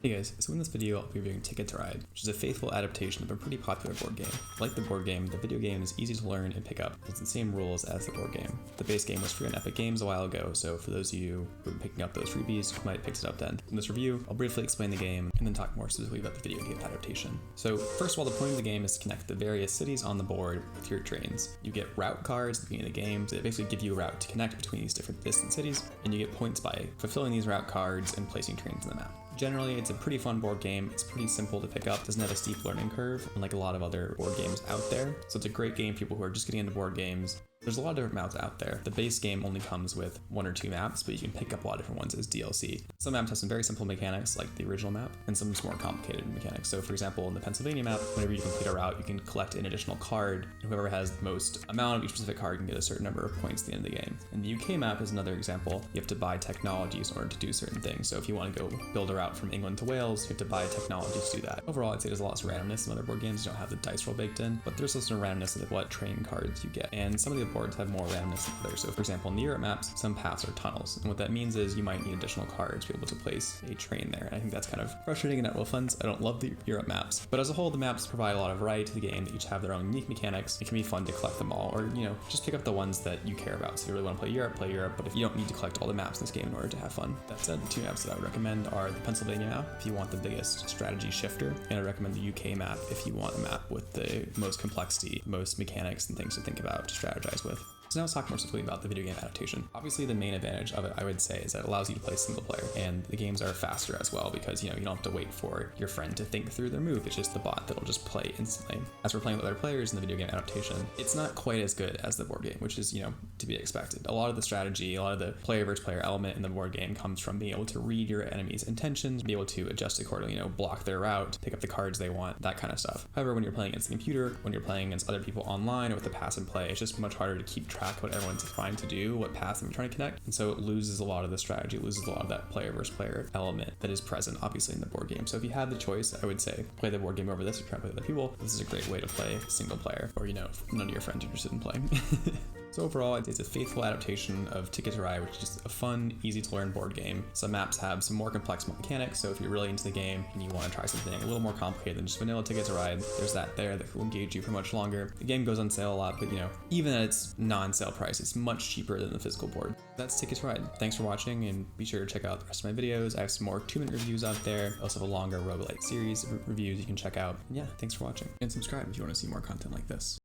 Hey guys, so in this video I'll be reviewing Ticket to Ride, which is a faithful adaptation of a pretty popular board game. Like the board game, the video game is easy to learn and pick up. It's the same rules as the board game. The base game was free on Epic Games a while ago, so for those of you who have been picking up those freebies, you might have picked it up then. In this review, I'll briefly explain the game and then talk more specifically about the video game adaptation. So first of all, the point of the game is to connect the various cities on the board with your trains. You get route cards at the beginning of the game that basically give you a route to connect between these different distant cities, and you get points by fulfilling these route cards and placing trains on the map. Generally, it's a pretty fun board game. It's pretty simple to pick up, doesn't have a steep learning curve, unlike a lot of other board games out there. So it's a great game for people who are just getting into board games. There's a lot of different maps out there. The base game only comes with 1 or 2 maps, but you can pick up a lot of different ones as DLC. Some maps have some very simple mechanics, like the original map, and some more complicated mechanics. So for example, in the Pennsylvania map, whenever you complete a route, you can collect an additional card, and whoever has the most amount of each specific card can get a certain number of points at the end of the game. And the UK map is another example. You have to buy technologies in order to do certain things. So if you want to go build a route from England to Wales, you have to buy technologies to do that. Overall, I'd say there's a lot of randomness in other board games. You don't have the dice roll baked in, but there's also randomness of what train cards you get. And some of the boards have more randomness than others. So for example, in the Europe maps, some paths are tunnels. And what that means is you might need additional cards to be able to place a train there. And I think that's kind of frustrating and not real fun. I don't love the Europe maps. But as a whole, the maps provide a lot of variety to the game. They each have their own unique mechanics. It can be fun to collect them all, or, you know, just pick up the ones that you care about. So if you really want to play Europe, but if you don't need to collect all the maps in this game in order to have fun. That said, the 2 maps that I would recommend are the Pennsylvania map, if you want the biggest strategy shifter, and I recommend the UK map if you want a map with the most complexity, most mechanics and things to think about to strategize with. So now let's talk more specifically about the video game adaptation. Obviously, the main advantage of it, I would say, is that it allows you to play single player, and the games are faster as well because, you know, you don't have to wait for your friend to think through their move. It's just the bot that'll just play instantly. As we're playing with other players in the video game adaptation, it's not quite as good as the board game, which is, you know, to be expected. A lot of the strategy, a lot of the player versus player element in the board game comes from being able to read your enemy's intentions, be able to adjust accordingly, you know, block their route, pick up the cards they want, that kind of stuff. However, when you're playing against the computer, when you're playing against other people online or with the pass and play, it's just much harder to keep track of what everyone's trying to do, what paths they're trying to connect, and so it loses a lot of the strategy, it loses a lot of that player versus player element that is present obviously in the board game. So if you had the choice, I would say play the board game over this or try to play with other people. This is a great way to play single player, or, you know, if none of your friends are interested in playing. So overall, it's a faithful adaptation of Ticket to Ride, which is just a fun, easy to learn board game. Some maps have some more complex mechanics, so if you're really into the game and you want to try something a little more complicated than just vanilla Ticket to Ride, there's that there that will engage you for much longer. The game goes on sale a lot, but, you know, even at its non-sale price, it's much cheaper than the physical board. That's Ticket to Ride. Thanks for watching, and be sure to check out the rest of my videos. I have some more 2-minute reviews out there. I also have a longer roguelite series of reviews you can check out. And yeah, thanks for watching, and subscribe if you want to see more content like this.